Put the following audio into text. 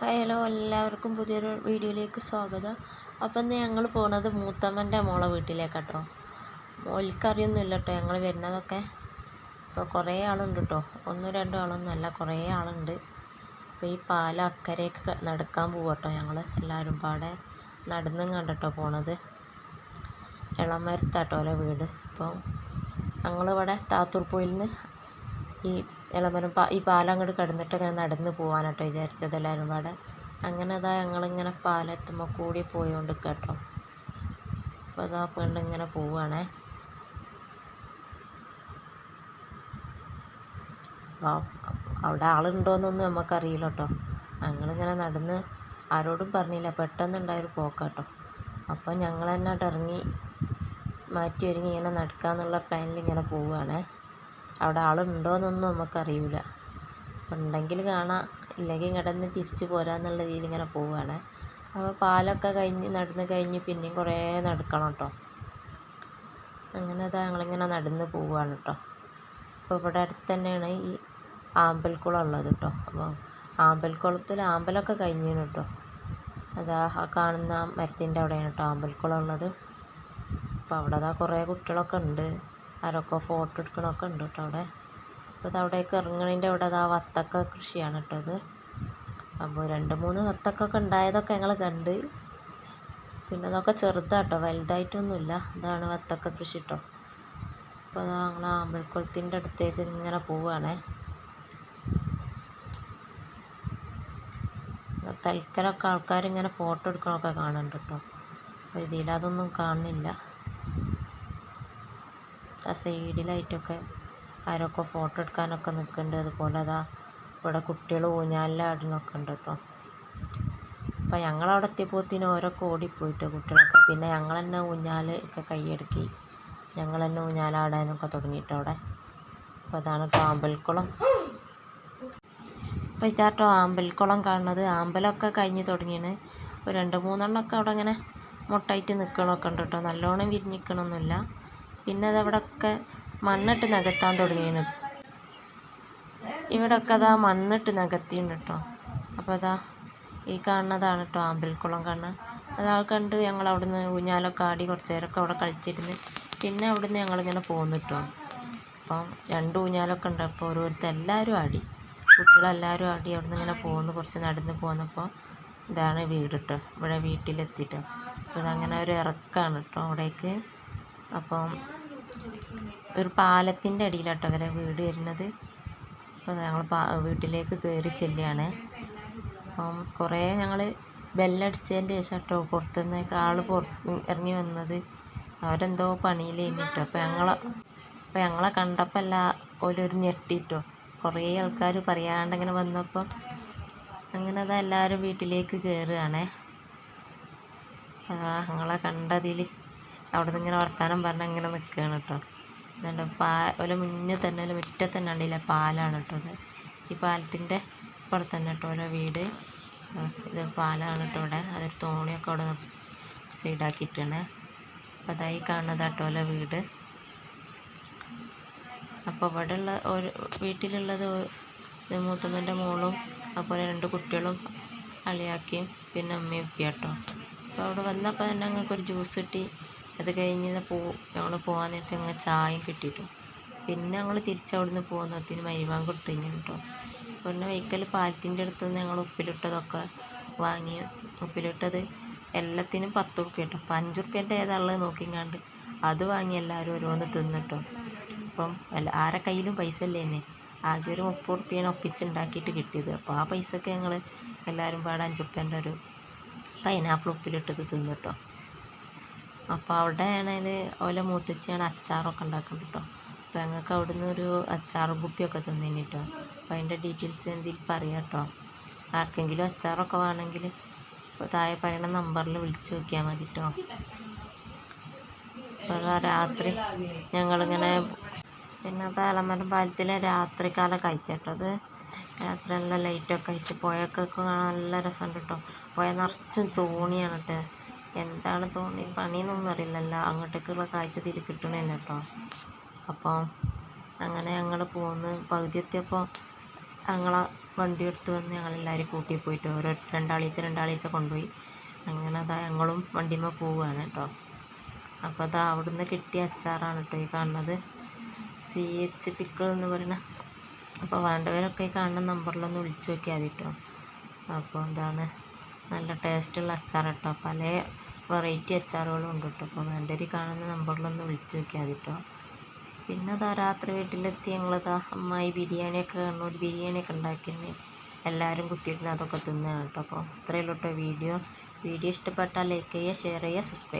Hi hello എല്ലാവർക്കും പുതിയൊരു വീഡിയോയിലേക്ക് സ്വാഗതം. അപ്പം ഇന്ന് ഞങ്ങൾ പോകുന്നത് മൂത്തമ്മൻ്റെ മോളെ വീട്ടിലേക്കാട്ടോ. മോൾക്കറിയൊന്നും ഇല്ല കേട്ടോ ഞങ്ങൾ വരുന്നതൊക്കെ. ഇപ്പോൾ കുറേ ആളുണ്ട് കേട്ടോ, ഒന്നും രണ്ടും ആളൊന്നും അല്ല, കുറേ ആളുണ്ട്. അപ്പോൾ ഈ പാലം അക്കരയ്ക്ക് നടക്കാൻ പോകട്ടോ. ഞങ്ങൾ എല്ലാവരും പാടെ നടന്നും കണ്ടിട്ടോ പോണത്. ഇളമരത്താട്ടോ ഓലെ വീട്. അപ്പോൾ ഞങ്ങളിവിടെ താത്തൂർപ്പുഴയിൽ നിന്ന് ഈ ഇളമരം ഈ പാലം അങ്ങോട്ട് കിടന്നിട്ട് ഇങ്ങനെ നടന്ന് പോകാനാട്ടോ വിചാരിച്ചത് എല്ലാവരും പാടെ. അങ്ങനെ അതാ ഞങ്ങളിങ്ങനെ പാലെത്തുമ്പോൾ കൂടി പോയോണ്ട് കേട്ടോ. അപ്പോൾ അതാ പെണ്ണിങ്ങനെ പോവുകയാണേ. അപ്പോൾ അവിടെ ആളുണ്ടോയെന്നൊന്നും നമുക്കറിയില്ല കേട്ടോ. ഞങ്ങളിങ്ങനെ നടന്ന് ആരോടും പറഞ്ഞില്ല, പെട്ടെന്നുണ്ടായൊരു പോക്കാട്ടോ. അപ്പോൾ ഞങ്ങൾ തന്നെ ഇറങ്ങി മാറ്റി ഒരുങ്ങി ഇങ്ങനെ നടക്കാമെന്നുള്ള പ്ലാനിൽ ഇങ്ങനെ പോവുകയാണേ. അവിടെ ആളുണ്ടോയെന്നൊന്നും നമുക്കറിയില്ല. ഉണ്ടെങ്കിൽ കാണാം, ഇല്ലെങ്കിൽ ഇങ്ങോട്ട് തിരിച്ച് പോരാന്നുള്ള രീതിയിൽ ഇങ്ങനെ പോവുകയാണ്. അപ്പോൾ പാലൊക്കെ നടന്ന് കഴിഞ്ഞ് പിന്നെയും കുറേ നടക്കണം കേട്ടോ. അങ്ങനെ അതാ ഞങ്ങളിങ്ങനെ നടന്ന് പോവുകയാണ് കേട്ടോ. അപ്പോൾ ഇവിടെ അടുത്ത് തന്നെയാണ് ഈ ആമ്പൽക്കുളം ഉള്ളത് കേട്ടോ. അപ്പോൾ ആമ്പൽക്കുളത്തിൽ ആമ്പലൊക്കെ കഴിഞ്ഞിരുന്നു കേട്ടോ. അതാ ആ കാണുന്ന മരത്തിൻ്റെ അവിടെയാണ് കേട്ടോ ആമ്പൽക്കുളം ഉള്ളത്. അപ്പോൾ അവിടെ അതാ കുറേ കുട്ടികളൊക്കെ ഉണ്ട്, ആരൊക്കെ ഫോട്ടോ എടുക്കണമൊക്കെ ഉണ്ട് കേട്ടോ അവിടെ. അപ്പോൾ അവിടേക്ക് ഇറങ്ങണതിൻ്റെ അവിടെ അതാ വത്തക്ക കൃഷിയാണ് കേട്ടോ അത്. അപ്പോൾ 2-3 വത്തക്കൊക്കെ ഉണ്ടായതൊക്കെ ഞങ്ങൾ കണ്ട്. പിന്നെ അതൊക്കെ ചെറുതാട്ടോ, വലുതായിട്ടൊന്നുമില്ല. ഇതാണ് വത്തക്ക കൃഷി കേട്ടോ. അപ്പോൾ അതാ ഞങ്ങൾ ആമ്പൽക്കുളത്തിൻ്റെ അടുത്തേക്ക് ഇങ്ങനെ പോവുകയാണേ. തൽക്കാലമൊക്കെ ആൾക്കാരിങ്ങനെ ഫോട്ടോ എടുക്കണമൊക്കെ കാണുന്നുണ്ട് കേട്ടോ. അപ്പോൾ ഇതിലതൊന്നും കാണുന്നില്ല. ആ സൈഡിലായിട്ടൊക്കെ ആരൊക്കെ ഫോട്ടോ എടുക്കാനൊക്കെ നിൽക്കുന്നുണ്ട്. അതുപോലെ അതാ ഇവിടെ കുട്ടികൾ ഊഞ്ഞാലിലാടുന്നൊക്കെ ഉണ്ട് കേട്ടോ. അപ്പം ഞങ്ങളവിടെ എത്തിയപ്പോഴത്തേനും ഓരോക്കെ ഓടിപ്പോയിട്ട് കുട്ടികളൊക്കെ. പിന്നെ ഞങ്ങൾ തന്നെ ഊഞ്ഞാൽ ഒക്കെ കൈയടക്കി ഞങ്ങൾ തന്നെ ഊഞ്ഞാലാടാനൊക്കെ തുടങ്ങിയിട്ട് അവിടെ. അപ്പോൾ അതാണ് കേട്ടോ ആമ്പൽക്കുളം. അപ്പോൾ ഇതാട്ടോ ആമ്പൽക്കുളം കാണുന്നത്. ആമ്പലൊക്കെ കഴിഞ്ഞ് തുടങ്ങിയാണ്. ഒരു 2-3 എണ്ണമൊക്കെ അവിടെ ഇങ്ങനെ മുട്ടായിട്ട് നിൽക്കണമൊക്കെ ഉണ്ട് കേട്ടോ. നല്ലോണം വിരിഞ്ഞിക്കണമൊന്നുമില്ല. പിന്നെ അതവിടെയൊക്കെ മണ്ണിട്ട് നികത്താൻ തുടങ്ങിയിരുന്നു. ഇവിടെയൊക്കെ അതാ മണ്ണിട്ട് നികത്തിയിട്ടുണ്ട് കേട്ടോ. അപ്പോൾ അതാ ഈ കാണുന്നതാണ് കേട്ടോ ആമ്പൽക്കുളം കാണുന്നത്. അതാൾ കണ്ട് ഞങ്ങൾ അവിടുന്ന് ഊഞ്ഞാലൊക്കെ ആടി കുറച്ച് നേരമൊക്കെ അവിടെ കളിച്ചിരുന്ന് പിന്നെ അവിടുന്ന് ഞങ്ങളിങ്ങനെ പോന്നു കേട്ടോ. അപ്പം 2 ഊഞ്ഞാലൊക്കെ ഉണ്ട്. അപ്പോൾ എല്ലാവരും ആടി, കുട്ടികളെല്ലാവരും ആടി അവിടുന്ന് ഇങ്ങനെ പോന്നു. കുറച്ച് നടന്ന് പോന്നപ്പോൾ ഇതാണ് വീട് കേട്ടോ. ഇവിടെ വീട്ടിലെത്തിയിട്ടോ. അപ്പോൾ ഇതങ്ങനെ ഒരു ഇറക്കമാണ് കേട്ടോ അവിടേക്ക്. അപ്പം ഒരു പാലത്തിൻ്റെ അടിയിലാട്ടോ അവരെ വീട് വരുന്നത്. അപ്പോൾ ഞങ്ങൾ വീട്ടിലേക്ക് കയറി ചെല്ലുകയാണ്. അപ്പം കുറേ ഞങ്ങൾ ബെല്ലടിച്ചതിൻ്റെ ശേഷം കേട്ടോ പുറത്തുനിന്നൊക്കെ ആൾ ഇറങ്ങി വന്നത്. അവരെന്തോ പണിയിലേനി കേട്ടോ. അപ്പോൾ ഞങ്ങളെ കണ്ടപ്പോൾ ഓലൊരു ഞെട്ടിട്ടോ. കുറേ ആൾക്കാർ പറയാണ്ടിങ്ങനെ വന്നപ്പോൾ അങ്ങനെ അതാ എല്ലാവരും വീട്ടിലേക്ക് കയറുകയാണേ. ഞങ്ങളെ കണ്ടതിൽ അവിടെ നിന്ന് ഇങ്ങനെ വർത്താനം പറഞ്ഞ് അങ്ങനെ നിൽക്കുകയാണ് കേട്ടോ. എന്നിട്ട് ഓലെ മുന്നേ തന്നെ ഓലെ മുറ്റത്ത് തന്നെ ഉണ്ടല്ലേ പാലാണ് കേട്ടോ അത്. ഈ പാലത്തിൻ്റെ ഇവിടെ തന്നെ കേട്ടോ ഓരോ വീട്. ഇത് പാലാണ് കേട്ടോ ഇവിടെ. അതൊരു തോണിയൊക്കെ അവിടെ സൈഡാക്കിയിട്ടാണ്. അപ്പോൾ അതായി കാണുന്നത് കേട്ടോ ഓരോ വീട്. അപ്പോൾ ഇവിടെ ഉള്ള വീട്ടിലുള്ളത് മൂത്തമ്മൻ്റെ മോളും അതുപോലെ 2 കുട്ടികളും അളിയാക്കിയും പിന്നെ അമ്മയും ഉപ്പയും കേട്ടോ. അപ്പോൾ അവിടെ വന്നപ്പോൾ തന്നെ ഞങ്ങൾക്കൊരു ജ്യൂസ് കിട്ടി. അത് കഴിഞ്ഞ് ഞങ്ങൾ പോകാൻ നേരത്തെ ഞങ്ങൾ ചായയും കിട്ടിയിട്ടു. പിന്നെ ഞങ്ങൾ തിരിച്ചവിടുന്ന് പോകുന്നതിന് മരുമാൻ കൊടുത്തു കഴിഞ്ഞു കേട്ടോ. പിന്നെ വൈക്കൽ പാലത്തിൻ്റെ അടുത്ത് നിന്ന് ഞങ്ങൾ ഉപ്പിലിട്ടതൊക്കെ വാങ്ങി. ഉപ്പിലിട്ടത് എല്ലാത്തിനും 10 ഉറുപ്പ്യ കേട്ടോ. അപ്പോൾ 5 ഉറുപ്പ്യൻ്റെ ഏതാണുള്ളത് നോക്കിങ്ങാണ്ട് അത് വാങ്ങി എല്ലാവരും ഓരോന്ന് തിന്നിട്ടോ. അപ്പം ആരെ കയ്യിലും പൈസ ഇല്ലേ തന്നെ, ആകെ ഒരു 30 ഉറുപ്പ്യാണ് ഒപ്പിച്ചുണ്ടാക്കിയിട്ട് കിട്ടിയത്. അപ്പോൾ ആ പൈസക്ക് ഞങ്ങൾ എല്ലാവരും പാടെ 5 ഉറുപ്പ്യൻ്റെ ഒരു പൈനാപ്പിൾ ഉപ്പിലിട്ടത് തിന്നിട്ടോ. അപ്പോൾ അവിടെ ആണെങ്കിൽ ഓലെ മൂത്തച്ചിയാണ് അച്ചാറൊക്കെ ഉണ്ടാക്കുന്നത് കേട്ടോ. അപ്പോൾ ഞങ്ങൾക്ക് അവിടെ നിന്ന് ഒരു അച്ചാർ കുപ്പിയൊക്കെ തന്നിന് കേട്ടോ. അപ്പോൾ അതിൻ്റെ ഡീറ്റെയിൽസ് എന്തെങ്കിലും പറയാം കേട്ടോ. ആർക്കെങ്കിലും അച്ചാറൊക്കെ വേണമെങ്കിൽ താഴെ പറയുന്ന നമ്പറിൽ വിളിച്ച് നോക്കിയാൽ മതി കേട്ടോ. അപ്പോൾ അതാ രാത്രി ഞങ്ങളിങ്ങനെ പിന്നെ ഇളമരം പാലത്തിലെ രാത്രിക്കാലം കഴിച്ചേട്ടോ. അത് രാത്രി നല്ല ലൈറ്റൊക്കെ ആയിട്ട് പുഴയൊക്കെ കാണാൻ നല്ല രസമുണ്ട് കേട്ടോ. പുഴ നിറച്ചും തോണിയാണ് കേട്ടോ. എന്താണ് തോന്നി പണിയെന്നൊന്നും അറിയില്ലല്ലോ, അങ്ങോട്ടേക്കുള്ള കാഴ്ച തിരി കിട്ടണില്ല കേട്ടോ. അപ്പോൾ അങ്ങനെ ഞങ്ങൾ പോന്ന് പകുതി എത്തിയപ്പോൾ ഞങ്ങളെ വണ്ടി എടുത്ത് വന്ന് ഞങ്ങളെല്ലാവരും കൂട്ടി പോയിട്ട് ഓരോ രണ്ടാളീച്ച കൊണ്ടുപോയി. അങ്ങനെ അതാ ഞങ്ങളും വണ്ടിമ്മ പോവുകയാണ് കേട്ടോ. അപ്പോൾ അതാ അവിടുന്ന് കിട്ടിയ അച്ചാറാണ് കേട്ടോ ഈ കാണുന്നത്, CH പിക്കിൾ എന്ന് പറയുന്ന. അപ്പോൾ വേണ്ടവരൊക്കെ ഈ കാണുന്ന നമ്പറിലൊന്ന് വിളിച്ച് നോക്കിയാൽ മതി കേട്ടോ. അപ്പോൾ എന്താണ് നല്ല ടേസ്റ്റുള്ള അച്ചാർ കേട്ടോ, പല വെറൈറ്റി അച്ചാറുകളും ഉണ്ട് കേട്ടോ. അപ്പോൾ വേണ്ടവർ കാണുന്ന നമ്പറിലൊന്ന് വിളിച്ച് നോക്കിയാൽ മതി കേട്ടോ. പിന്നെ അതാ രാത്രി വീട്ടിലെത്തി ഞങ്ങളതാ അമ്മായി കണ്ണൂർ ബിരിയാണിയൊക്കെ ഉണ്ടാക്കിയിരുന്നു. എല്ലാവരും കുത്തിയിരുന്ന് അതൊക്കെ തിന്നുകയാണ് കേട്ടോ. അപ്പോൾ ഇത്രയേ ഉള്ളൂ കേട്ടോ വീഡിയോ ഇഷ്ടപ്പെട്ടാൽ ലൈക്ക് ചെയ്യുക, ഷെയർ ചെയ്യുക, സബ്സ്ക്രൈബ്.